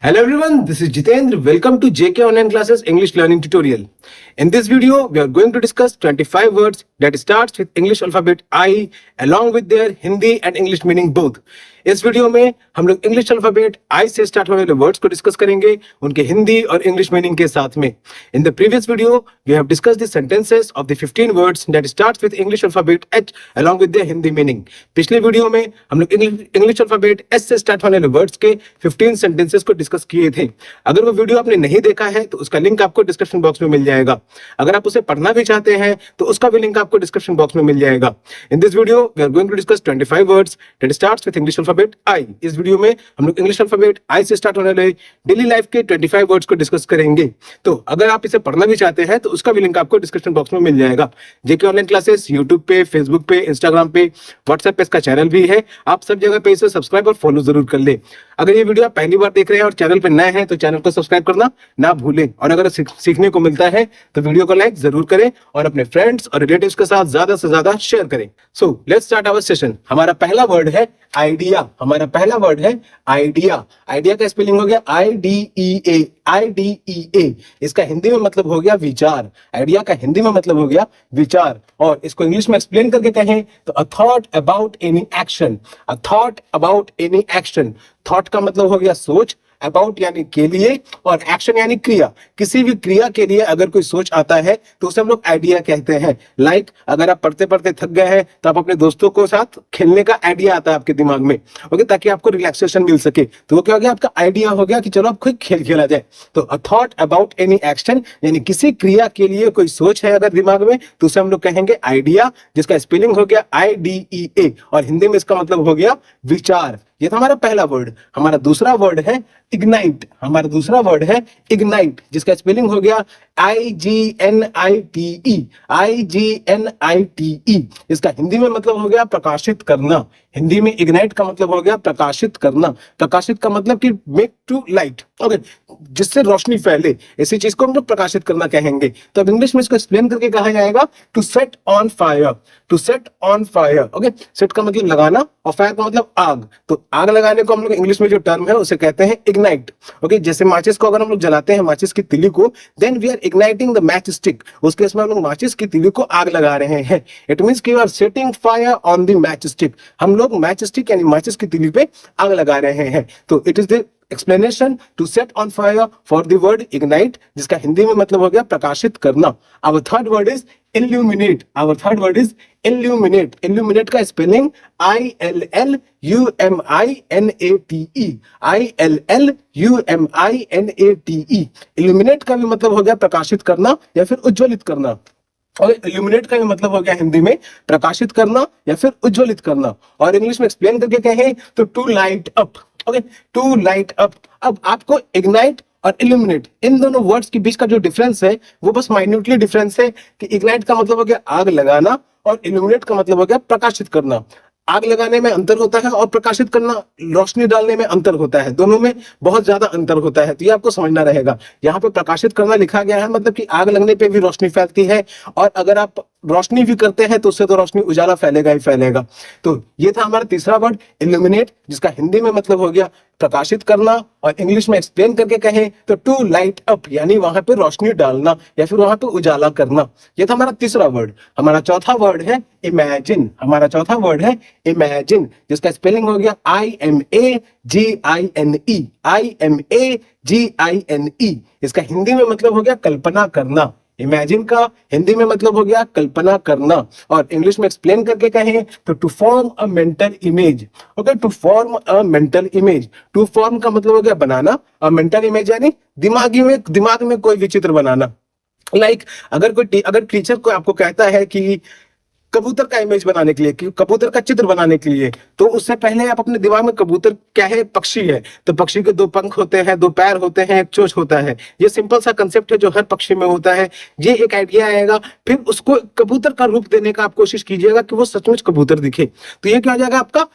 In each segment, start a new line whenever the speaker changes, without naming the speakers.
Hello everyone, this is Jitendra. Welcome to JK Online Classes English Learning Tutorial. In this video, we are going to discuss 25 words that starts with English alphabet I along with their Hindi and English meaning both. इस video में हम लोग English alphabet आई से start होने वाले words को discuss करेंगे उनके हिंदी और इंग्लिश मीनिंग के साथ में. In the previous video we have discussed the sentences of the 15 words that starts with English alphabet H along with their Hindi meaning. पिछले वीडियो में हम लोग इंग्लिश अल्फाबेट एस से स्टार्ट होने वाले वर्ड्स के 15 सेंटेंसेस को डिस्कस किए थे. अगर वो वीडियो आपने नहीं देखा है तो उसका लिंक आपको डिस्क्रिप्शन बॉक्स में मिल जाएगा. अगर आप उसे पढ़ना भी चाहते हैं तो उसका भी लिंक आपको डिस्क्रिप्शन बॉक्स में मिल जाएगा. In this video we are going to discuss 25 words that starts with English alphabet I. इस वीडियो में हम लोग इंग्लिश अल्फाबेट आई से स्टार्ट होने वाले डेली लाइफ के 25 वर्ड्स को डिस्कस करेंगे. तो अगर आप इसे पढ़ना भी चाहते हैं तो उसका भी लिंक आपको डिस्क्रिप्शन बॉक्स में मिल जाएगा. जेके ऑनलाइन क्लासेस यूट्यूब पे, फेसबुक पे, इंस्टाग्राम पे, व्हाट्सएप पे इसका चैनल भी है. आप सब जगह पे इसे सब्सक्राइब और फॉलो जरूर कर ले. अगर ये वीडियो आप पहली बार देख रहे हैं और चैनल पे नए हैं तो चैनल को सब्सक्राइब करना ना भूलें. और अगर सीखने को मिलता है तो वीडियो को लाइक जरूर करें और अपने फ्रेंड्स और रिलेटिव्स के साथ ज्यादा से ज्यादा शेयर करें. So let's start our session. हमारा पहला वर्ड है आइडिया. हमारा पहला वर्ड है आइडिया. आइडिया का स्पेलिंग हो गया IDEA. IDEA. इसका हिंदी में मतलब हो गया विचार. आइडिया का हिंदी में मतलब हो गया विचार. और इसको इंग्लिश में एक्सप्लेन करके कहें तो a thought about any action. A thought about any action. Thought का मतलब हो गया सोच, अबाउट यानी के लिए, और एक्शन यानी क्रिया. किसी भी क्रिया के लिए अगर कोई सोच आता है तो उसे हम लोग आइडिया कहते हैं. लाइक अगर आप पढ़ते पढ़ते थक गए हैं तो आप अपने दोस्तों को साथ खेलने का आइडिया आता है आपके दिमाग में, ओके, ताकि आपको रिलैक्सेशन मिल सके. तो वो क्या हो गया, आपका आइडिया हो गया कि चलो आप कोई खेल खेला जाए. तो a thought about any action यानी किसी क्रिया के लिए कोई सोच है अगर दिमाग में तो उसे हम लोग कहेंगे आइडिया, जिसका स्पेलिंग हो गया IDEA और हिंदी में इसका मतलब हो गया विचार. ये था हमारा पहला वर्ड. हमारा दूसरा वर्ड है इग्नाइट. हमारा दूसरा वर्ड है इग्नाइट, जिसका स्पेलिंग हो गया IGNITE. IGNITE. इसका हिंदी में मतलब हो गया प्रकाशित करना. हिंदी में इग्नाइट का मतलब हो गया प्रकाशित करना. प्रकाशित का मतलब कि मेक टू लाइट, ओके, जिससे रोशनी फैले. इसी चीज को हम लोग प्रकाशित करना कहेंगे. तो अब इंग्लिश में इसको एक्सप्लेन करके कहा जाएगा to set on fire. To set on fire, okay. Set का मतलब लगाना और फायर का मतलब आग. तो आग लगाने को हम लोग इंग्लिश में जो टर्म है उसे कहते हैं इग्नाइट, ओके. जैसे माचिस को अगर हम लोग जलाते हैं, माचिस की तिली को, then we are igniting the match stick. उसके इसमें हम लोग माचिस की तिली को आग लगा रहे हैं. इट मींस कि you are setting fire on the match stick. हम लोग मैच स्टिक यानी माचिस की तिली पे आग लगा रहे हैं. तो it is the explanation to set on fire for the word ignite, जिसका हिंदी में मतलब हो गया प्रकाशित करना. Our third word is illuminate. Our third word is illuminate. Illuminate का स्पेलिंग ILLUMINATE. ILLUMINATE. illuminate का भी मतलब हो गया प्रकाशित करना या फिर उज्ज्वलित करना. और इल्यूमिनेट का भी मतलब हो गया हिंदी में प्रकाशित करना या फिर उज्ज्वलित करना. और इंग्लिश में एक्सप्लेन करके कहें तो to light up, okay, to light up. अब आपको इग्नाइट और इल्यूमिनेट इन दोनों वर्ड्स के बीच का जो डिफरेंस है वो बस माइन्यूटली डिफरेंस है कि इग्नाइट का मतलब हो गया आग लगाना और इल्यूमिनेट का मतलब हो गया प्रकाशित करना. आग लगाने में अंतर होता है और प्रकाशित करना, रोशनी डालने में अंतर होता है. दोनों में बहुत ज्यादा अंतर होता है. तो ये आपको समझना रहेगा. यहाँ पे प्रकाशित करना लिखा गया है मतलब कि आग लगने पे भी रोशनी फैलती है, और अगर आप रोशनी भी करते हैं तो उससे तो रोशनी उजाला फैलेगा ही फैलेगा. तो ये था हमारा तीसरा वर्ड इल्यूमिनेट, जिसका हिंदी में मतलब हो गया प्रकाशित करना, और इंग्लिश में एक्सप्लेन करके कहें तो टू लाइट अप यानी वहां पे रोशनी डालना या फिर वहां पे उजाला करना. ये था हमारा तीसरा वर्ड. हमारा चौथा वर्ड है इमेजिन. हमारा चौथा वर्ड है इमेजिन, जिसका स्पेलिंग हो गया IMAGINE. IMAGINE. इसका हिंदी में मतलब हो गया कल्पना करना. इमेजिन का हिंदी में मतलब हो गया कल्पना करना. और इंग्लिश में एक्सप्लेन करके कहें तो to form a mental image, okay, to form a mental image. To form का मतलब हो गया बनाना, और मेंटल इमेज यानी दिमाग में कोई भी चित्र बनाना. लाइक अगर टीचर को आपको कहता है कि कबूतर का इमेज बनाने के लिए, कबूतर का चित्र बनाने के लिए, तो उससे पहले आप अपने दिमाग में कबूतर क्या है, पक्षी है, तो पक्षी के 2 पंख होते हैं, 2 पैर होते हैं, एक चोंच होता है. ये सिंपल सा कंसेप्ट है जो हर पक्षी में होता है. ये एक आइडिया आएगा, फिर उसको कबूतर का रूप देने का आप कोशिश कीजिएगा कि वो सचमुच कबूतर दिखे. तो ये क्या हो जाएगा आपका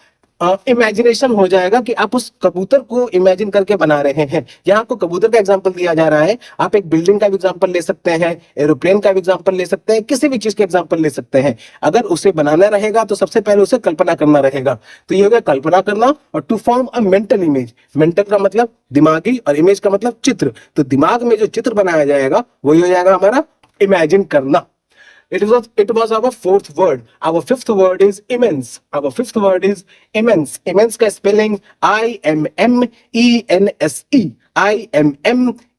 इमेजिनेशन हो जाएगा कि आप उस कबूतर को इमेजिन करके बना रहे हैं। यहाँ आपको कबूतर का एग्जांपल दिया जा रहा है, आप एक बिल्डिंग का भी एग्जांपल ले सकते हैं, एरोप्लेन का भी एग्जांपल ले सकते हैं, किसी भी चीज का एग्जांपल ले सकते हैं। अगर उसे बनाना रहेगा तो सबसे पहले उसे कल्पना करना रहेगा। तो ये हो गया कल्पना करना। और to form a mental image, mental का मतलब दिमागी और इमेज का मतलब चित्र। तो दिमाग में जो चित्र बनाया जाएगा वही हो जाएगा हमारा इमेजिन करना। It was our fourth word. Our fifth word is immense. Our fifth word is immense. Immense का spelling IMMENSE.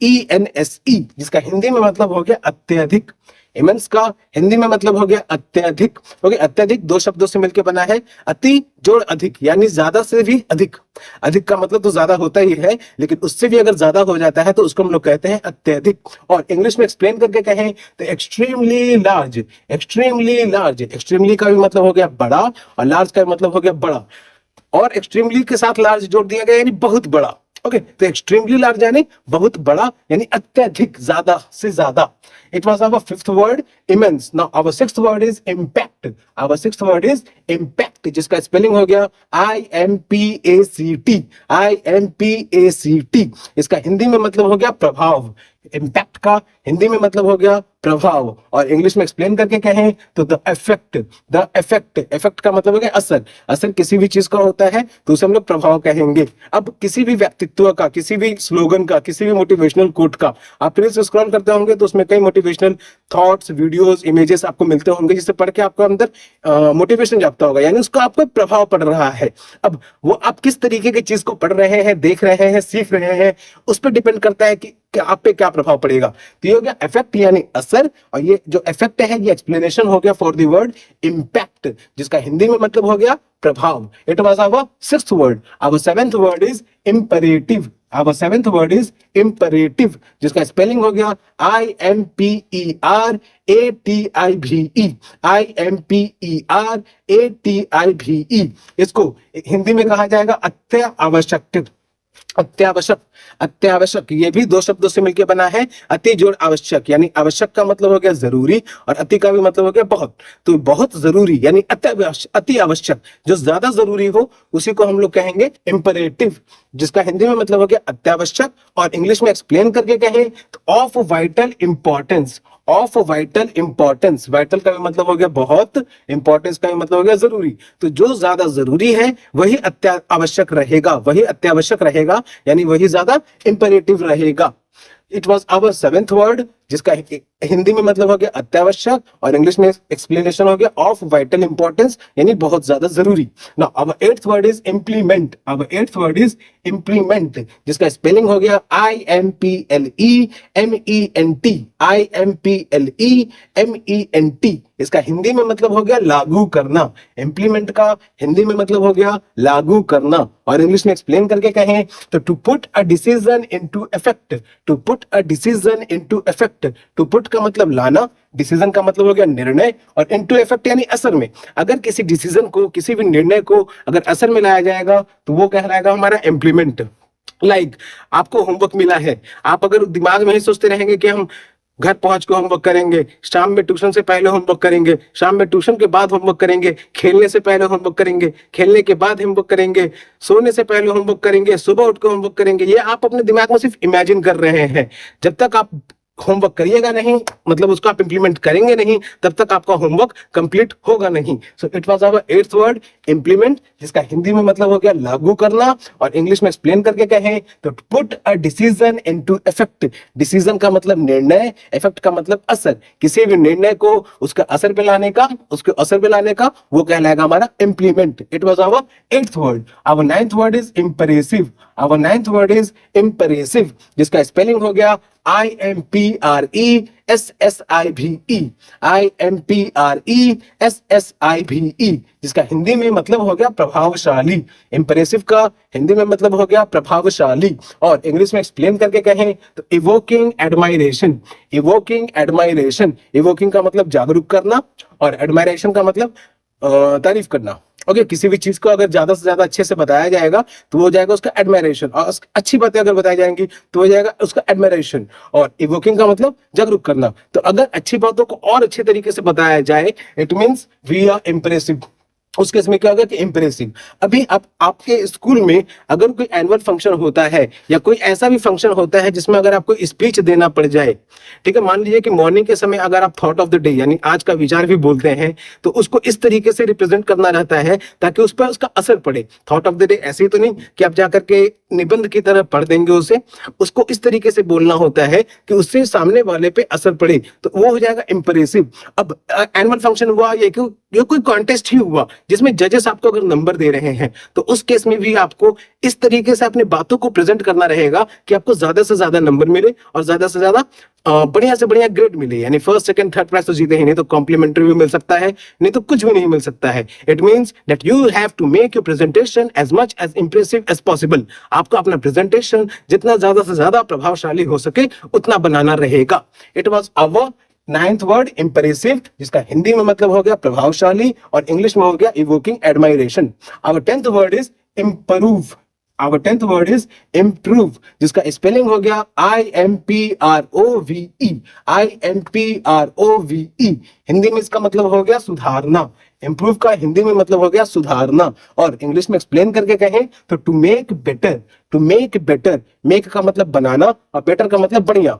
IMMENSE, जिसका हिंदी में मतलब हो गया अत्यधिक। इमेंस का हिंदी में मतलब हो गया अत्यधिक। ओके, अत्यधिक दो शब्दों से मिलकर बना है, अति जोड़ अधिक, यानी ज्यादा से भी अधिक। अधिक का मतलब तो ज्यादा होता ही है, लेकिन उससे भी अगर ज्यादा हो जाता है तो उसको हम लोग कहते हैं अत्यधिक। और इंग्लिश में एक्सप्लेन करके कहें तो extremely large. Extremely large, extremely का भी मतलब हो गया बड़ा और लार्ज का भी मतलब हो गया बड़ा, और एक्सट्रीमली के साथ लार्ज जोड़ दिया गया यानी बहुत बड़ा। ओके, तो एक्सट्रीमली लार्ज यानी बहुत बड़ा, यानी अत्यधिक, ज्यादा से ज्यादा। It was our fifth word, immense. Now our sixth word is impact. Our sixth word is impact, जिसका स्पेलिंग हो गया IMPACT. IMPACT, इसका हिंदी में मतलब हो गया प्रभाव। इम्पैक्ट का हिंदी में मतलब हो गया प्रभाव, और इंग्लिश में एक्सप्लेन करके कहें तो the effect. The effect, effect का मतलब हो गया असर। असर किसी भी चीज का होता है तो उसे हम लोग प्रभाव कहेंगे। अब किसी भी व्यक्तित्व का, किसी भी स्लोगन का, किसी भी मोटिवेशनल कोट का आप रील्स स्क्रॉल करते होंगे तो उसमें कई मोटिवेशनल थॉट्स, वीडियोस, इमेजेस आपको मिलते होंगे, जिससे पढ़ के आपको अंदर मोटिवेशन जागता होगा, यानी उसका आपको प्रभाव पड़ रहा है। अब वो आप किस तरीके की चीज को पढ़ रहे हैं, देख रहे हैं, सीख रहे हैं, उस पर डिपेंड करता है कि आप पे क्या प्रभाव पड़ेगा। तो ये हो गया इफेक्ट यानी असर, और ये जो इफेक्ट है ये एक्सप्लेनेशन हो गया फॉर द वर्ड इम्पैक्ट, जिसका हिंदी में मतलब हो गया प्रभाव। It was our sixth word. Our seventh word is imperative. Our seventh word is imperative, जिसका स्पेलिंग हो गया IMPERATIVE। IMPERATIVE, इसको हिंदी में कहा जाएगा अत्यावश्यक। अत्यावश्यक, अत्यावश्यक, ये भी दो शब्दों से मिलकर बना है, अति जोड़ आवश्यक, यानी आवश्यक का मतलब हो गया जरूरी और अति का भी मतलब हो गया बहुत। तो बहुत जरूरी यानी अति आवश्यक, जो ज्यादा जरूरी हो उसी को हम लोग कहेंगे इंपरेटिव, जिसका हिंदी में मतलब हो गया अत्यावश्यक। और इंग्लिश में एक्सप्लेन करके कहें तो of vital importance. Of vital importance, vital का भी मतलब हो गया बहुत, इंपॉर्टेंस का भी मतलब हो गया जरूरी। तो जो ज्यादा जरूरी है वही अत्यावश्यक रहेगा, वही अत्यावश्यक रहेगा, यानी वही ज्यादा इंपरेटिव रहेगा। It was our seventh word, जिसका हिंदी में मतलब हो गया अत्यावश्यक, और इंग्लिश में एक्सप्लेनेशन हो गया ऑफ वाइटल इंपॉर्टेंस, यानी बहुत ज्यादा जरूरी। Now our eighth word is implement. Our eighth word is implement, जिसका स्पेलिंग हो गया IMPLEMENT। IMPLEMENT, इसका हिंदी में मतलब हो गया लागू करना। इम्प्लीमेंट का हिंदी में मतलब हो गया लागू करना, और इंग्लिश में एक्सप्लेन करके कहें तो to put a decision into effect. To put a decision into effect. To put का मतलब लाना, डिसीजन का मतलब हो गया निर्णय, और इनटू इफेक्ट यानी असर में। अगर किसी डिसीजन को, किसी भी निर्णय को अगर असर में लाया जाएगा तो वो कहलाएगा हमारा इम्प्लीमेंट। लाइक आपको होमवर्क मिला है, आप अगर दिमाग में ही सोचते रहेंगे कि हम घर पहुंच के होमवर्क करेंगे, शाम में ट्यूशन से पहले होमवर्क करेंगे, शाम में ट्यूशन के बाद होमवर्क करेंगे, खेलने से पहले होमवर्क करेंगे, खेलने के बाद होमवर्क करेंगे, सोने से पहले होमवर्क करेंगे, सुबह उठ के होमवर्क करेंगे, ये आप अपने दिमाग में सिर्फ इमेजिन कर रहे हैं। जब तक आप होमवर्क करिएगा नहीं, मतलब उसको आप इंप्लीमेंट करेंगे नहीं, तब तक आपका होमवर्क कंप्लीट होगा नहीं। So it was our eighth word implement, जिसका हिंदी में मतलब हो गया लागू करना, और इंग्लिश में एक्सप्लेन करके कहें तो put a decision into effect. Decision का मतलब निर्णय, इफेक्ट का मतलब असर। किसी भी निर्णय को उसका असर पे लाने का, उसके असर पे लाने का, वो कहलाएगा हमारा implement. It was our eighth word. Our ninth word is impressive. Our ninth word is impressive, जिसका स्पेलिंग हो गया IMPRESSIVE। IMPRESSIVE, जिसका हिंदी में मतलब हो गया प्रभावशाली। इंप्रेसिव का हिंदी में मतलब हो गया प्रभावशाली, और इंग्लिश में एक्सप्लेन करके कहें तो evoking admiration. Evoking admiration, evoking का मतलब जागरूक करना, और एडमायरेशन का मतलब तारीफ करना। ओके, किसी भी चीज को अगर ज्यादा से ज्यादा अच्छे से बताया जाएगा तो वो हो जाएगा उसका एडमायरेशन, और अच्छी बातें अगर बताई जाएंगी तो हो जाएगा उसका एडमायरेशन। और इवोकिंग का मतलब जागरूक करना। तो अगर अच्छी बातों को और अच्छे तरीके से बताया जाए, it means we are impressive. उस केस में क्या होगा कि इंप्रेसिव। अभी आप आपके स्कूल में अगर कोई एनुअल फंक्शन होता है या कोई ऐसा भी फंक्शन होता है जिसमें अगर आपको स्पीच देना पड़ जाए, ठीक है, मान लीजिए कि मॉर्निंग के समय अगर आप थॉट ऑफ द डे यानी आज का विचार भी बोलते हैं, तो उसको इस तरीके से रिप्रेजेंट करना रहता है ताकि उस पर उसका असर पड़े। थॉट ऑफ द डे ऐसे ही तो नहीं कि आप जाकर के निबंध की तरह पढ़ देंगे उसे, उसको इस तरीके से बोलना होता है कि उससे सामने वाले पे असर पड़े, तो वो हो जाएगा इंप्रेसिव। अब एनुअल फंक्शन हुआ ये कोई कॉन्टेस्ट ही हुआ जिसमें जजेस आपको अगर नंबर दे रहे हैं, तो उस केस में भी आपको इस तरीके से अपनी बातों को प्रेजेंट करना रहेगा कि आपको ज्यादा से ज्यादा नंबर मिले और ज्यादा से ज्यादा बढ़िया से बढ़िया ग्रेड मिले। यानी फर्स्ट सेकंड थर्ड प्राइज तो जीते ही नहीं, तो कॉम्प्लीमेंट्री भी मिल सकता है, नहीं तो कुछ भी नहीं मिल सकता है। It means that you have to make your presentation as much as impressive as possible. आपको अपना प्रेजेंटेशन जितना ज्यादा से ज्यादा प्रभावशाली हो सके उतना बनाना रहेगा। It was our ninth word impressive, जिसका हिंदी में मतलब हो गया प्रभावशाली और इंग्लिश में हो गया evoking admiration. Our tenth word is improve. Our tenth word is improve, जिसका स्पेलिंग हो गया IMPROVE। IMPROVE हिंदी में इसका मतलब हो गया सुधारना। इंप्रूव का हिंदी में मतलब हो गया सुधारना, और इंग्लिश में एक्सप्लेन करके कहें तो to make better. To make better, make का मतलब बनाना और बेटर का मतलब बढ़िया,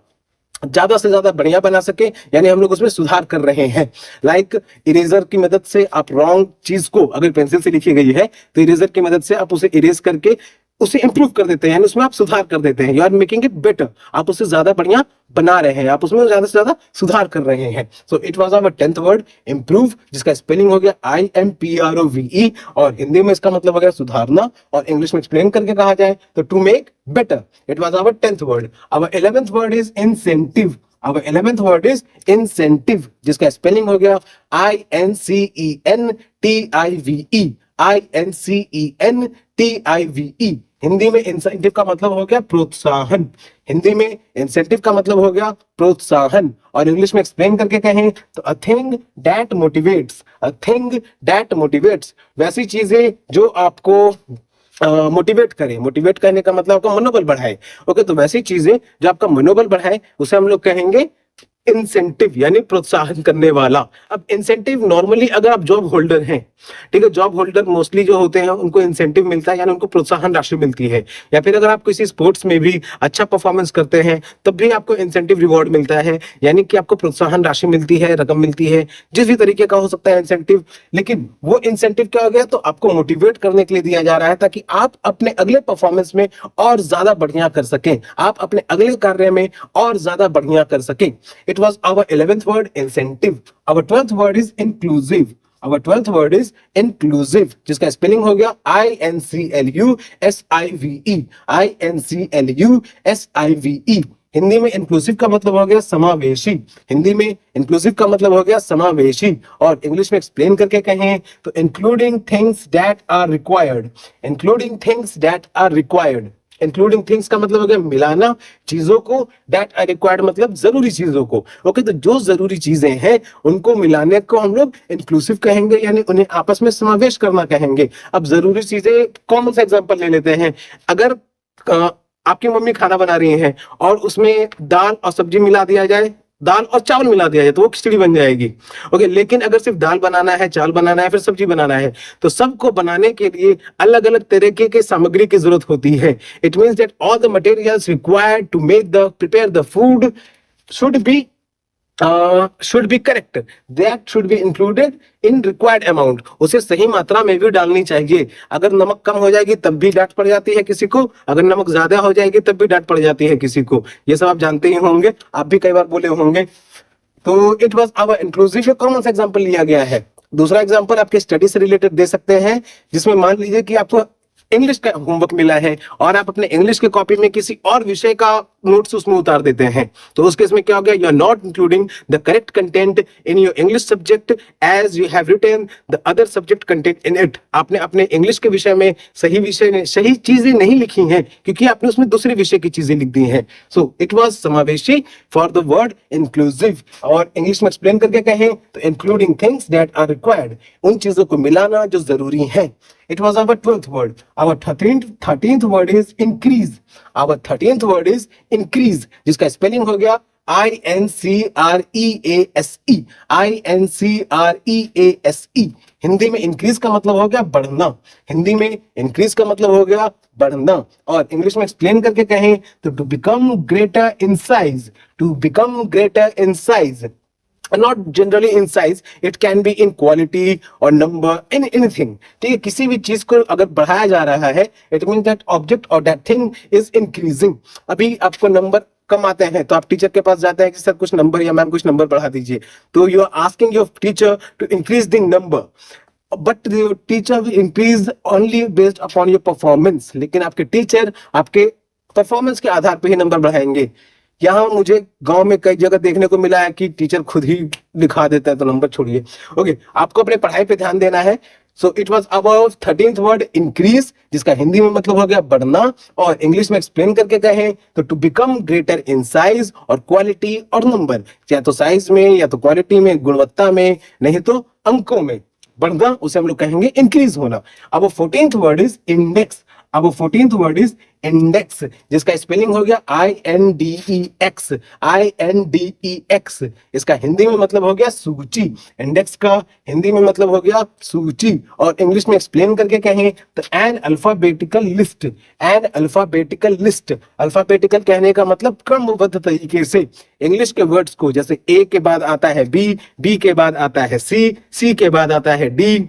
ज्यादा से ज्यादा बढ़िया बना सके, यानी हम लोग उसमें सुधार कर रहे हैं। लाइक इरेजर की मदद से आप रॉन्ग चीज को अगर पेंसिल से लिखी गई है तो इरेजर की मदद से आप उसे इरेज करके उसे इंप्रूव कर देते हैं, यानी उसमें आप सुधार कर देते हैं। You are making it better, आप उसे ज्यादा बढ़िया बना रहे हैं, आप उसमें ज्यादा से ज्यादा सुधार कर रहे हैं। So it was our tenth word improve, जिसका स्पेलिंग हो गया IMPROVE, और हिंदी में इसका मतलब हो गया सुधारना, और इंग्लिश में एक्सप्लेन करके कहा जाए तो to make better. It was our tenth word. Our 11th word is incentive. Our 11th word is incentive, जिसका स्पेलिंग हो गया INCENTIVE। INCENTIVE हिंदी में इंसेंटिव का मतलब हो गया प्रोत्साहन। हिंदी में इंसेंटिव का मतलब हो गया प्रोत्साहन, और इंग्लिश में एक्सप्लेन करके कहें तो a thing that motivates. A thing that motivates, वैसी चीजें जो आपको मोटिवेट करे। मोटिवेट करने का मतलब आपका मनोबल बढ़ाए। ओके, तो वैसी चीजें जो आपका मनोबल बढ़ाए उसे हम लोग कहेंगे इंसेंटिव, यानी प्रोत्साहन करने वाला। अब इंसेंटिव नॉर्मली अगर आप जॉब होल्डर हैं, ठीक है, जॉब होल्डर मोस्टली जो होते हैं उनको इंसेंटिव मिलता है, यानी उनको प्रोत्साहन राशि मिलती है। या फिर अगर आप किसी स्पोर्ट्स में भी अच्छा परफॉर्मेंस करते हैं तब भी आपको इंसेंटिव रिवॉर्ड मिलता है, यानी कि आपको प्रोत्साहन राशि मिलती है, रकम मिलती है, जिस भी तरीके का हो सकता है इंसेंटिव। लेकिन वो इंसेंटिव क्या हो गया, तो आपको मोटिवेट करने के लिए दिया जा रहा है ताकि आप अपने अगले परफॉर्मेंस में और ज्यादा बढ़िया कर सकें, आप अपने अगले कार्य में और ज्यादा बढ़िया कर सकें। It was our 11th word incentive. Our 12th word is inclusive. Our 12th word is inclusive, जिसका स्पेलिंग हो गया INCLUSIVE। INCLUSIVE हिंदी में इंक्लूसिव का मतलब हो गया समावेशी। हिंदी में इंक्लूसिव का मतलब हो गया समावेशी, और इंग्लिश में एक्सप्लेन करके कहें तो including things that are required. Including things that are required. Including things का मतलब हो गया मिलाना चीजों को, दैट आर रिक्वायर्ड मतलब जरूरी चीजों को। ओके, तो जो जरूरी चीजें हैं उनको मिलाने को हम लोग इंक्लूसिव कहेंगे, यानी उन्हें आपस में समावेश करना कहेंगे। अब जरूरी चीजें कॉमन सा एग्जांपल ले लेते हैं। अगर आपकी मम्मी खाना बना रही हैं और उसमें दाल और सब्जी मिला दिया जाए, दाल और चावल मिला दिया जाए, तो वो खिचड़ी बन जाएगी। ओके, लेकिन अगर सिर्फ दाल बनाना है, चावल बनाना है, फिर सब्जी बनाना है, तो सबको बनाने के लिए अलग अलग तरीके के सामग्री की जरूरत होती है। It means that all the materials required to make the prepare the food should be correct, that should be included in required amount। उसे सही मात्रा में भी डालनी चाहिए। अगर नमक कम हो जाएगी तब भी डांट पड़ जाती है किसी को, अगर नमक ज्यादा हो जाएगी तब भी डांट पड़ जाती है किसी को। ये सब आप जानते ही होंगे, आप भी कई बार बोले होंगे। तो it was our inclusive, common सा एग्जाम्पल लिया गया है। दूसरा एग्जाम्पल आपके स्टडी से रिलेटेड दे सकते हैं, जिसमें मान लीजिए कि आपको इंग्लिश का होमवर्क मिला है और आप अपने इंग्लिश के कॉपी में किसी और विषय का नोट्स उसमें उतार देते हैं, तो उस केस में क्या हो गया, you are not including the correct content in your English subject as you have written the other subject content in it. आपने अपने इंग्लिश के विषय में सही चीजें नहीं लिखी हैं, क्योंकि आपने उसमें दूसरे विषय की चीजें लिख दी हैं। सो इट वाज समावेशी फॉर द वर्ड इंक्लूसिव, और इंग्लिश में एक्सप्लेन करके कहें तो including things that are required, उन चीजों को मिलाना जो जरूरी है। It was our 12th word. Our 13th word is increase. Our 13th word is increase, जिसका स्पेलिंग हो गया INCREASE, INCREASE। हिंदी में इंक्रीज का मतलब हो गया बढ़ना, हिंदी में इंक्रीज का मतलब हो गया बढ़ना। और इंग्लिश में एक्सप्लेन करके कहें तो to become greater in size, to become greater in size, not generally in size, it can be in quality or number, in anything। ठीक है, किसी भी चीज को अगर बढ़ाया जा रहा है, it means that object or that thing is increasing। अभी आपको नंबर कम आते हैं तो आप टीचर के पास जाते हैं कि सर कुछ नंबर या मैम कुछ नंबर बढ़ा दीजिए, तो you are asking your teacher to increase the number, but teacher will increase only based upon your performance. लेकिन आपके टीचर आपके परफॉर्मेंस के आधार पर ही नंबर बढ़ाएंगे। यहाँ मुझे गांव में कई जगह देखने को मिला है कि टीचर खुद ही लिखा देता है, तो नंबर छोड़िए। ओके, आपको अपने पढ़ाई पे ध्यान देना है। सो it was about 13th word increase, जिसका हिंदी में मतलब हो गया बढ़ना, और इंग्लिश में एक्सप्लेन करके कहें तो to become greater in size और क्वालिटी और नंबर, या तो साइज में या तो क्वालिटी में, गुणवत्ता में, नहीं तो अंकों में बढ़ना, उसे हम लोग कहेंगे इंक्रीज होना। अब 14th वर्ड इज इंडेक्स, अब 14th वर्ड इज इंडेक्स, जिसका स्पेलिंग हो गया INDEX, INDEX। इसका हिंदी में मतलब हो गया सूची, इंडेक्स का हिंदी में मतलब हो गया सूची। और इंग्लिश में एक्सप्लेन करके कहें तो an alphabetical list, an alphabetical list. Alphabetical कहने का मतलब क्रमबद्ध तरीके से इंग्लिश के वर्ड्स को, जैसे ए के बाद आता है बी, बी के बाद आता है सी, सी के बाद आता है डी,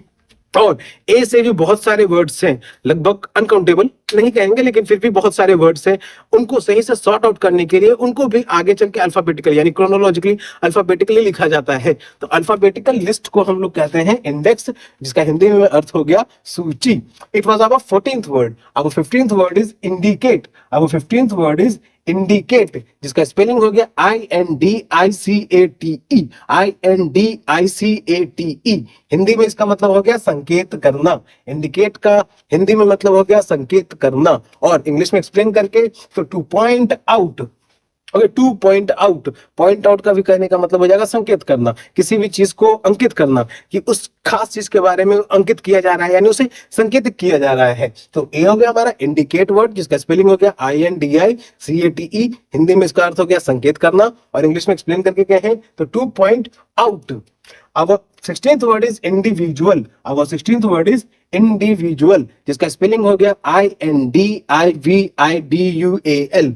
और ए से भी बहुत सारे वर्ड्स हैं, लगभग अनकाउंटेबल नहीं कहेंगे लेकिन फिर भी बहुत सारे वर्ड्स हैं। उनको सही से सॉर्ट आउट करने के लिए उनको भी आगे चल के अल्फाबेटिकल यानी क्रोनोलॉजिकली अल्फाबेटिकली लिखा जाता है। तो अल्फाबेटिकल लिस्ट को हम लोग कहते हैं इंडेक्स, जिसका हिंदी में अर्थ हो गया सूची। It was our 14th word. अब 15th वर्ड इज इंडिकेट, अब 15th वर्ड इज इंडिकेट, जिसका स्पेलिंग हो गया INDICATE, INDICATE। हिंदी में इसका मतलब हो गया संकेत करना, इंडिकेट का हिंदी में मतलब हो गया संकेत करना। और इंग्लिश में एक्सप्लेन करके तो two point out. Okay, two point out, point out का भी कहने का मतलब हो जाएगा संकेत करना, किसी भी चीज को अंकित करना, कि उस खास चीज के बारे में अंकित किया जा रहा है, यानी उसे संकेतित किया जा रहा है। तो ये हो गया हमारा इंडिकेट वर्ड, जिसका स्पेलिंग हो गया INDICATE। हिंदी में इसका अर्थ हो गया संकेत करना, और इंग्लिश में एक्सप्लेन करके कहें तो two point out. Our 16th word is individual, our 16th word is individual, जिसका स्पेलिंग हो गया INDIVIDUAL,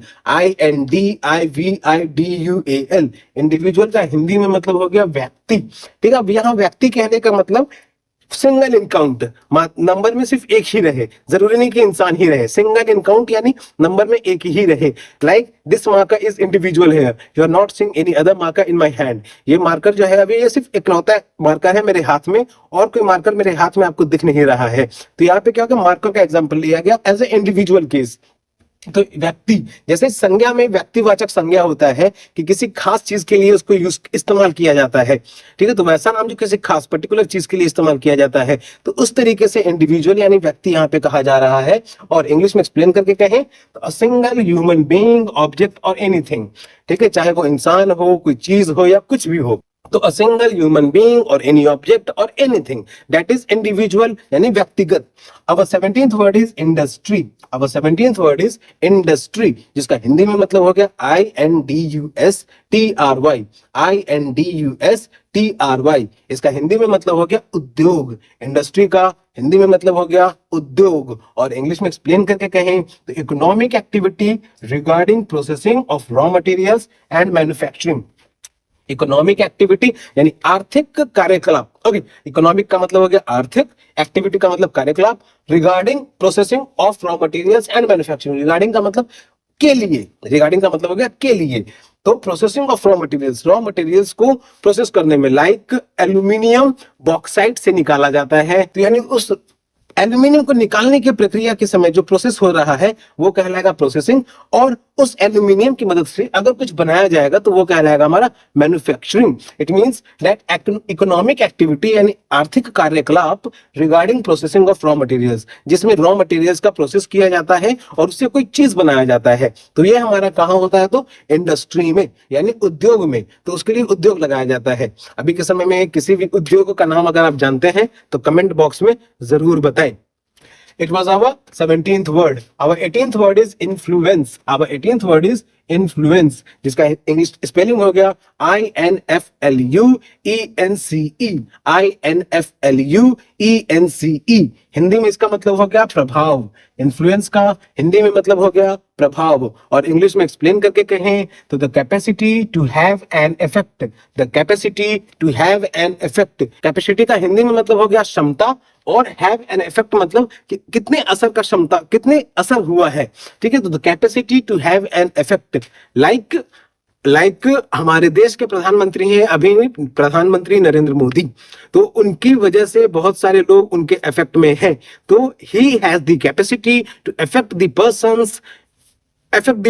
INDIVIDUAL। इंडिविजुअल का हिंदी में मतलब हो गया व्यक्ति। ठीक है, अब यहाँ व्यक्ति कहने का मतलब सिंगल इनकाउंट, नंबर में सिर्फ एक ही रहे, जरूरी नहीं कि इंसान ही रहे, सिंगल इनकाउंट यानी नंबर में एक ही रहे। Like this marker is individual here, you are not seeing any other marker in my hand. ये मार्कर जो है अभी ये सिर्फ इकलौता मार्कर है मेरे हाथ में, और कोई मार्कर मेरे हाथ में आपको दिख नहीं रहा है। तो यहाँ पे क्या होगा, मार्कर का एग्जाम्पल लिया गया एज ए इंडिविजुअल केस। तो व्यक्ति, जैसे संज्ञा में व्यक्तिवाचक संज्ञा होता है कि किसी खास चीज के लिए उसको इस्तेमाल किया जाता है, ठीक है, तो वैसा नाम जो किसी खास पर्टिकुलर चीज के लिए इस्तेमाल किया जाता है, तो उस तरीके से इंडिविजुअल यानी व्यक्ति यहाँ पे कहा जा रहा है। और इंग्लिश में एक्सप्लेन करके कहें तो a single human being, object और एनीथिंग। ठीक है, चाहे वो इंसान हो, कोई चीज हो या कुछ भी हो, तो अ सिंगल ह्यूमन बीइंग और एनी ऑब्जेक्ट और एनीथिंग, दैट इज इंडिविजुअल यानी व्यक्तिगत। अब 17th वर्ड इज इंडस्ट्री, अब 17th वर्ड इज इंडस्ट्री, जिसका हिंदी में मतलब हो गया INDUSTRY, INDUSTRY। इसका हिंदी में मतलब हो गया उद्योग, इंडस्ट्री का हिंदी में मतलब हो गया उद्योग। और इंग्लिश में एक्सप्लेन करके कहें तो economic activity regarding processing of raw materials and manufacturing. Economic activity यानी आर्थिक कार्यकलाप। ओके, इकोनॉमिक का मतलब हो गया आर्थिक, एक्टिविटी का मतलब कार्यकलाप, regarding processing of raw materials and manufacturing. Regarding का मतलब के लिए, रिगार्डिंग का मतलब हो गया के लिए। तो प्रोसेसिंग ऑफ रॉ मटेरियल्स को प्रोसेस करने में, लाइक एल्यूमिनियम बॉक्साइट से निकाला जाता है, तो यानी उस एल्यूमिनियम को निकालने की प्रक्रिया के समय जो प्रोसेस हो रहा है वो कहलाएगा प्रोसेसिंग। और उस एल्यूमिनियम की मदद से अगर कुछ बनाया जाएगा तो वो कहलाएगा हमारा manufacturing. It means that economic activity यानी आर्थिक कार्यकलाप regarding processing of raw materials, जिसमें रॉ मटेरियल्स का प्रोसेस किया जाता है और उससे कोई चीज बनाया जाता है। तो ये हमारा कहाँ होता है, तो इंडस्ट्री में यानी उद्योग में। तो उसके लिए उद्योग लगाया जाता है। अभी के समय में किसी भी उद्योग का नाम अगर आप जानते हैं तो कमेंट बॉक्स में जरूर बताएं। It was our 17th word. Our 18th word is influence. Our 18th word is influence, जिसका इंग्लिश स्पेलिंग हो गया INFLUENCE. INFLUENCE. हिंदी में इसका मतलब हो गया प्रभाव. इन्फ्लुएंस का हिंदी में मतलब हो गया प्रभाव. और इंग्लिश में एक्सप्लेन करके कहें तो the capacity to have an effect. The capacity to have an effect. Capacity का हिंदी में मतलब हो गया क्षमता, और हैव एन इफेक्ट मतलब कि कितने असर का क्षमता, कितने असर हुआ है. ठीक है, तो the capacity to have an effect. Like हमारे देश के प्रधानमंत्री हैं अभी प्रधानमंत्री नरेंद्र मोदी, तो उनकी वजह से बहुत सारे लोग उनके इफेक्ट में हैं. तो he has the capacity to affect the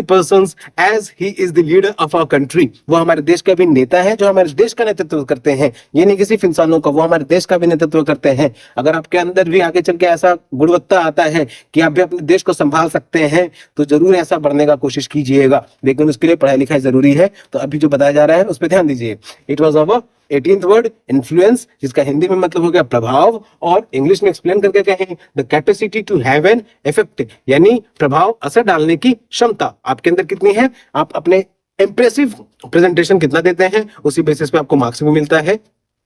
persons as he is the leader of our country. वो हमारे देश का भी नेता है जो हमारे देश का नेतृत्व करते हैं. ये नहीं कि सिर्फ इंसानों का, वो हमारे देश का भी नेतृत्व करते हैं. अगर आपके अंदर भी आगे चल के ऐसा गुणवत्ता आता है कि आप भी अपने देश को संभाल सकते हैं तो जरूर ऐसा बढ़ने का कोशिश कीजिएगा. लेकिन उसके लिए पढ़ाई लिखाई जरूरी है. तो अभी जो बताया जा रहा है उस पर ध्यान दीजिए. It was our 18th word influence, जिसका हिंदी में मतलब हो गया प्रभाव, और इंग्लिश में एक्सप्लेन करके कहें the capacity to have an effect, यानी प्रभाव, असर डालने की क्षमता आपके अंदर कितनी है. आप अपने इंप्रेसिव प्रेजेंटेशन कितना देते हैं उसी बेसिस पे आपको मार्क्स भी मिलता है.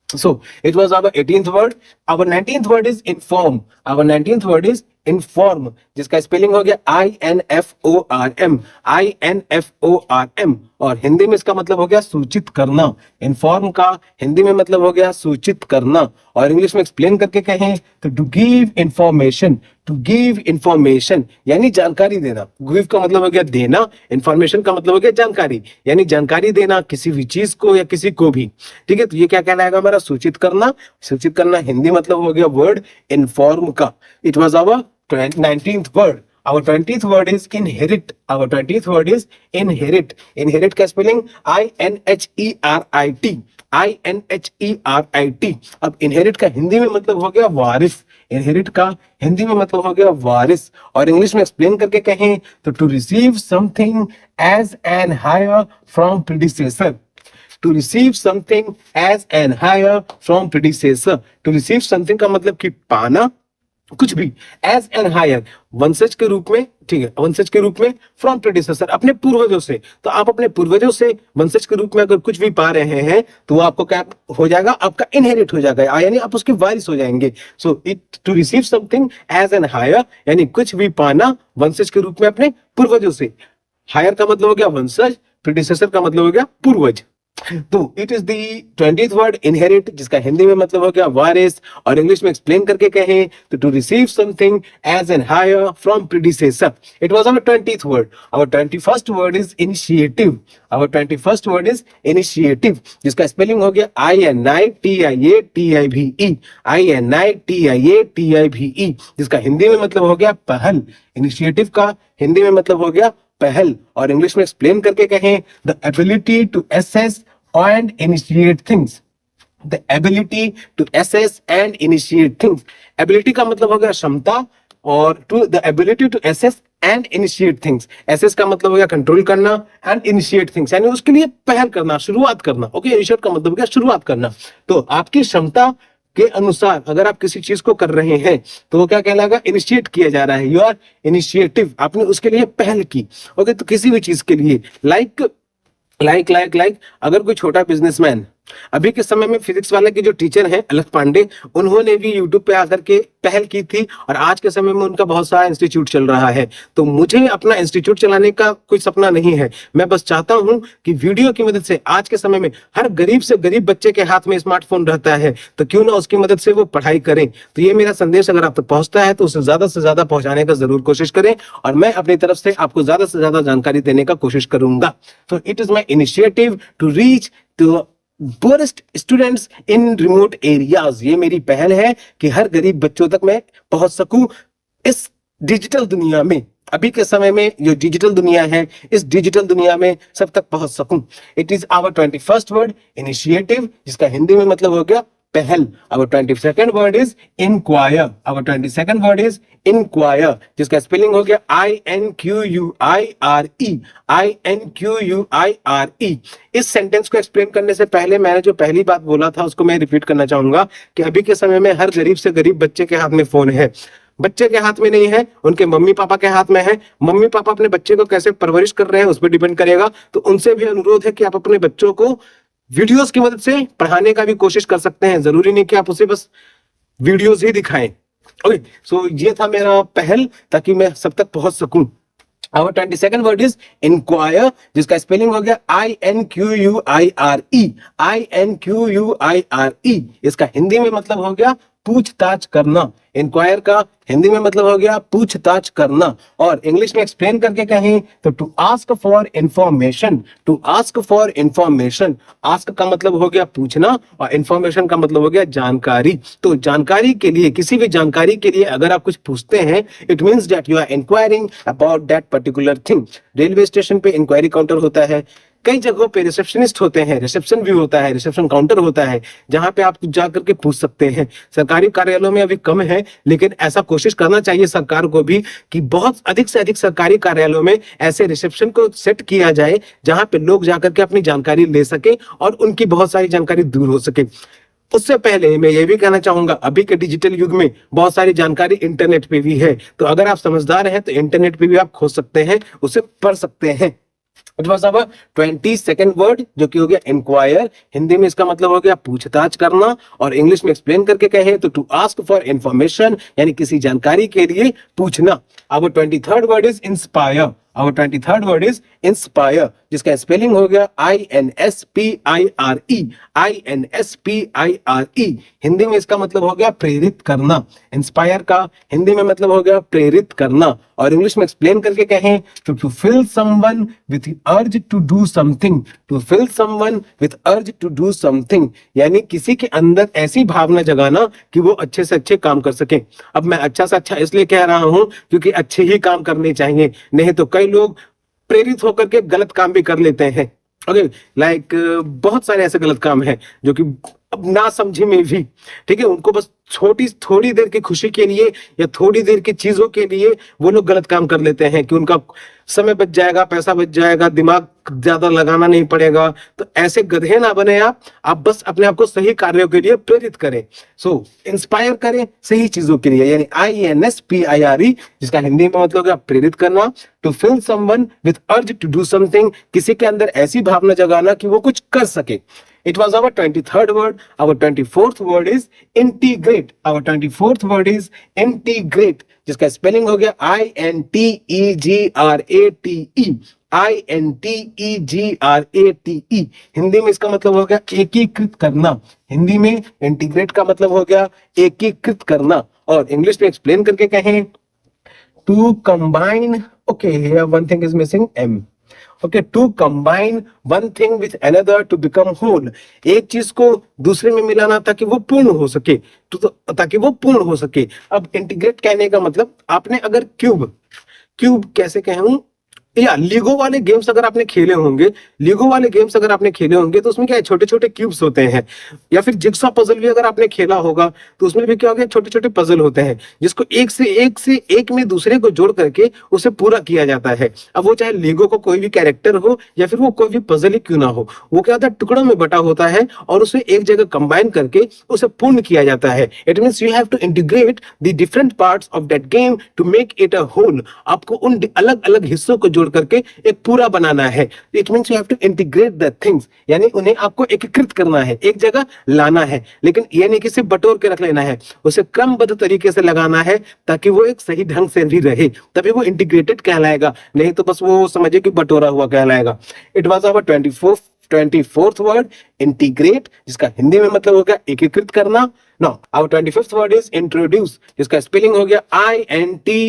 So it was our 18th word. Our 19th word is inform. Our 19th word is inform, जिसका स्पेलिंग हो गया INFORM. INFORM. और हिंदी में इसका मतलब हो गया सूचित करना. इन्फॉर्म का हिंदी में मतलब हो गया सूचित करना. और इंग्लिश में एक्सप्लेन करके कहें तो to give information. To give information यानी जानकारी देना. गिव का मतलब हो गया देना, इंफॉर्मेशन का मतलब हो गया जानकारी, यानी जानकारी देना किसी भी चीज को या किसी को भी. ठीक है, तो ये क्या कहलाएगा हमारा सूचित करना. सूचित करना हिंदी मतलब हो गया वर्ड इन्फॉर्म का. It was our 19th word. Our 20th word is inherit. Our 20th word is inherit. Inherit का स्पेलिंग INHERIT. INHERIT. अब inherit का हिंदी में मतलब हो गया वारिस. inherit का हिंदी में मतलब हो गया वारिस. और इंग्लिश में एक्सप्लेन करके कहें तो to receive something as an hire from predecessor. To receive something as an hire from predecessor. To receive something का मतलब कि पाना कुछ भी, एज एन हायर वंशज के रूप में. ठीक है, वंशज के रूप में, फ्रॉम प्रेडिसेसर अपने पूर्वजों से. तो आप अपने पूर्वजों से वंशज के रूप में अगर कुछ भी पा रहे हैं तो वो आपको क्या हो जाएगा, आपका इनहेरिट हो जाएगा, यानी आप उसके वारिस हो जाएंगे. So it to receive something as an heir यानी कुछ भी पाना वंशज के रूप में अपने पूर्वजों से. हायर का मतलब हो गया वंशज, प्रेडिसेसर का मतलब हो गया पूर्वज. तो it is the 20th word inherit, जिसका हिंदी में मतलब हो गया वारिस. और इंग्लिश में एक्सप्लेन करके कहें तो to receive something as an heir from predecessor. It was our 20th word. Our 21st word is initiative. Our 21st word is initiative, जिसका स्पेलिंग हो गया INITIATIVE. INITIATIVE, जिसका हिंदी में मतलब हो गया पहल. इनिशिएटिव का हिंदी में मतलब हो गया पहल. और इंग्लिश में एक्सप्लेन करके कहें the ability to assess and initiate things. The ability to assess and initiate things. Ability का मतलब हो गया क्षमता, और to the ability to assess and initiate things. Assess का मतलब हो गया कंट्रोल करना, एंड इनिशिएट थिंग्स यानी उसके लिए पहल करना, शुरुआत करना. ओके, इनिशिएट का मतलब हो गया शुरुआत करना. तो आपकी क्षमता के अनुसार अगर आप किसी चीज को कर रहे हैं तो वो क्या कहलाएगा, इनिशिएट किया जा रहा है. यू आर इनिशिएटिव, आपने उसके लिए पहल की. ओके, तो किसी भी चीज के लिए लाइक अगर कोई छोटा बिजनेसमैन, अभी के समय में फिजिक्स वाले के जो टीचर हैं अलख पांडे, उन्होंने भी यूट्यूब पे आकर के पहल की थी, और आज के समय में उनका बहुत सारा इंस्टीट्यूट चल रहा है. तो मुझे अपना इंस्टीट्यूट चलाने का कोई सपना नहीं है. मैं बस चाहता हूं कि वीडियो की मदद से आज के समय में हर गरीब से गरीब बच्चे के हाथ में स्मार्टफोन रहता है, तो क्यों ना उसकी मदद से वो पढ़ाई करें. तो ये मेरा संदेश अगर आप तक पहुंचता है तो उसे ज्यादा से ज्यादा पहुंचाने का जरूर कोशिश करें, और मैं अपनी तरफ से आपको ज्यादा से ज्यादा जानकारी देने का कोशिश करूंगा. तो it is my initiative to reach to poorest students in remote areas. ये मेरी पहल है कि हर गरीब बच्चों तक मैं पहुंच सकूं इस डिजिटल दुनिया में. अभी के समय में जो डिजिटल दुनिया है, इस डिजिटल दुनिया में सब तक पहुंच सकूं. It is our 21st word initiative, जिसका हिंदी में मतलब हो गया पहल. Our 22nd word is inquire. Our 22nd word is inquire, जिसका स्पेलिंग हो गया INQUIRE. INQUIRE. इस सेंटेंस को एक्सप्लेन करने से पहले मैंने जो पहली बात बोला था उसको मैं रिपीट करना चाहूंगा कि अभी के समय में हर गरीब से गरीब बच्चे के हाथ में फोन है. बच्चे के हाथ में नहीं है, उनके मम्मी पापा के हाथ में है। मम्मी पापा अपने बच्चे को कैसे परवरिश कर रहे हैं उस पर डिपेंड करेगा। तो उनसे भी अनुरोध है कि आप अपने बच्चों को वीडियोस की मदद से पढ़ाने का भी कोशिश कर सकते हैं, जरूरी नहीं कि आप उसे बस वीडियोस ही दिखाएं। ओके, सो ये था मेरा पहल ताकि मैं सब तक पहुंच सकूं। Our 22nd word is inquire, जिसका स्पेलिंग हो गया INQUIRE। INQUIRE इसका हिंदी में मतलब हो गया पूछताछ करना। इंक्वायर का हिंदी में मतलब हो गया पूछताछ करना, और इंग्लिश में एक्सप्लेन करके कहें तो to ask for information. To ask for information, ask का मतलब हो गया पूछना और इंफॉर्मेशन का मतलब हो गया जानकारी। तो जानकारी के लिए, किसी भी जानकारी के लिए अगर आप कुछ पूछते हैं, it means that you are inquiring about that particular thing. Railway station पे इंक्वायरी काउंटर होता है, कई जगहों पे रिसेप्शनिस्ट होते हैं, रिसेप्शन भी होता है, रिसेप्शन काउंटर होता है, जहां पे आप जा करके पूछ सकते हैं। सरकारी कार्यालयों में अभी कम है, लेकिन ऐसा कोशिश करना चाहिए सरकार को भी कि बहुत अधिक से अधिक सरकारी कार्यालयों में ऐसे रिसेप्शन को सेट किया जाए जहां पे लोग जाकर के अपनी जानकारी ले सके और उनकी बहुत सारी जानकारी दूर हो सके। उससे पहले मैं ये भी कहना चाहूंगा, अभी के डिजिटल युग में बहुत सारी जानकारी इंटरनेट पे भी है, तो अगर आप समझदार हैं तो इंटरनेट पे भी आप खोज सकते हैं, उसे पढ़ सकते हैं। It was our 22nd word, जो कि हो गया इंक्वायर। हिंदी में इसका मतलब हो गया पूछताछ करना, और इंग्लिश में एक्सप्लेन करके कहे तो टू आस्क फॉर इंफॉर्मेशन, यानी किसी जानकारी के लिए पूछना। अवर 23rd word is inspire. Our 23rd word is inspire, जिसका स्पेलिंग हो गया INSPIRE। INSPIRE हिंदी में इसका मतलब हो गया प्रेरित करना। इंस्पायर का हिंदी में मतलब हो गया प्रेरित करना, और इंग्लिश में एक्सप्लेन करके कहें तो to fill someone with urge to do something. To fill someone with urge to do something, यानी किसी के अंदर ऐसी भावना जगाना कि वो अच्छे से अच्छे काम कर सके। अब मैं अच्छा से अच्छा इसलिए कह रहा हूं क्योंकि अच्छे ही काम करने चाहिए, नहीं तो कई लोग प्रेरित होकर के गलत काम भी कर लेते हैं। ओके, लाइक बहुत सारे ऐसे गलत काम हैं जो कि अब ना समझी में भी, ठीक है, उनको बस थोड़ी देर की खुशी के लिए या थोड़ी देर की चीजों के लिए वो लोग गलत काम कर लेते हैं कि उनका समय बच जाएगा, पैसा बच जाएगा, दिमाग ज्यादा लगाना नहीं पड़ेगा। तो ऐसे गधे ना बने आप बस अपने आप को सही कार्यों के लिए प्रेरित करें। सो इंस्पायर करें सही चीजों के लिए, यानी INSPIRE, जिसका हिंदी में मतलब है प्रेरित करना। To fill someone with urge to do something, किसी के अंदर ऐसी भावना जगाना कि वो कुछ कर सके। It was our 23rd word. Our 24th word is integrate. Our 24th word is integrate, जिसका स्पेलिंग हो गया INTEGRATE। INTEGRATE हिंदी में इसका मतलब हो गया एकीकृत करना। हिंदी में इंटीग्रेट का मतलब हो गया एकीकृत करना, और इंग्लिश में एक्सप्लेन करके कहें to combine. Okay, here one thing is missing, M. Okay, to combine one thing with another to become whole. एक चीज को दूसरे में मिलाना ताकि वो पूर्ण हो सके, ताकि वो पूर्ण हो सके। अब इंटीग्रेट कहने का मतलब, आपने अगर क्यूब कैसे कहूं, या लीगो वाले गेम्स अगर आपने खेले होंगे, तो उसमें क्या है, छोटे छोटे क्यूब्स होते हैं। या फिर जिग्सॉ पजल भी अगर आपने खेला होगा तो उसमें भी क्या हो गया, छोटे छोटे पजल होते हैं जिसको एक से एक में दूसरे को जोड़ करके उसे पूरा किया जाता है। अब वो चाहे लीगो को कोई भी कैरेक्टर हो या फिर वो कोई भी पजल ही क्यों ना हो, वो क्या होता है, टुकड़ों में बटा होता है और उसे एक जगह कंबाइन करके उसे पूर्ण किया जाता है। It means you have to integrate the different parts of that game to make it a whole. आपको उन अलग अलग हिस्सों को जोड़ करके एक पूरा बनाना है। It means you have to integrate the things, यानी उन्हें आपको एकीकृत करना है, एक जगह लाना है, लेकिन ये नहीं कि सिर्फ बटोर के रख लेना है, उसे क्रमबद्ध तरीके से लगाना है ताकि वो एक सही ढंग से भी रहे, तभी वो इंटीग्रेटेड कहलाएगा, नहीं तो बस वो समझे कि बटोरा हुआ कहलाएगा। It was our 24th word integrate, जिसका हिंदी में मतलब हो गया एकीकृत करना। Now our 25th word is introduce, जिसका स्पेलिंग हो गया INTRODUCE।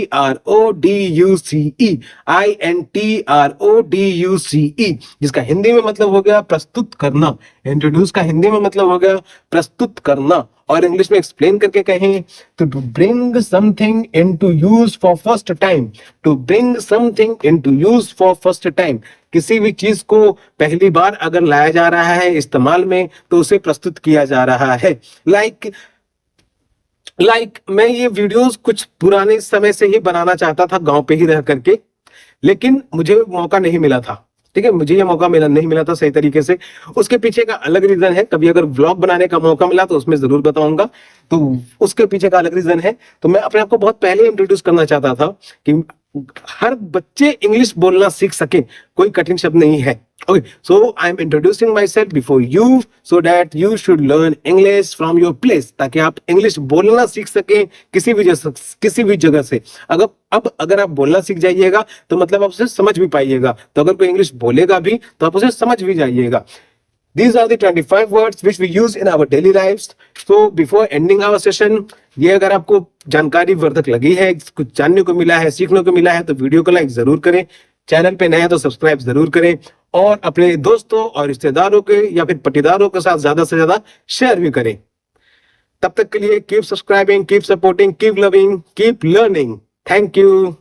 INTRODUCE, जिसका हिंदी में मतलब हो गया प्रस्तुत करना। इंट्रोड्यूस का हिंदी में मतलब हो गया प्रस्तुत करना, और इंग्लिश में एक्सप्लेन करके कहें तो to bring something into use for first time. To bring something into use for first time, किसी भी चीज को पहली बार अगर लाया जा रहा है इस्तेमाल में तो उसे प्रस्तुत किया जा रहा है। लाइक मैं ये वीडियोस कुछ पुराने समय से ही बनाना चाहता था, गांव पे ही रह करके, लेकिन मुझे मौका नहीं मिला था। ठीक है, मुझे ये मौका मिला नहीं मिला था सही तरीके से, उसके पीछे का अलग रीजन है। कभी अगर व्लॉग बनाने का मौका मिला तो उसमें जरूर बताऊंगा, तो उसके पीछे का अलग रीजन है। तो मैं अपने आप को बहुत पहले इंट्रोड्यूस करना चाहता था कि हर बच्चे इंग्लिश बोलना सीख सके, कोई कठिन शब्द नहीं है। Okay, so I am introducing my self before you so that you should learn English from your place, ताकि आप इंग्लिश बोलना सीख सके किसी भी जगह से। अगर आप बोलना सीख जाइएगा तो मतलब आप उसे समझ भी पाइएगा, तो अगर कोई इंग्लिश बोलेगा भी तो आप उसे समझ भी जाइएगा। These are the 25 words which we use in our daily lives. So before ending our session, ये अगर आपको जानकारी वर्धक लगी है, कुछ जानने को मिला है, सीखने को मिला है, तो वीडियो को लाइक जरूर करें, चैनल पे नए हैं तो सब्सक्राइब जरूर करें, और अपने दोस्तों और रिश्तेदारों के या फिर पटीदारों के साथ ज्यादा से ज्यादा शेयर भी करें। तब तक के लिए keep subscribing, keep supporting, keep loving, keep learning. Thank you.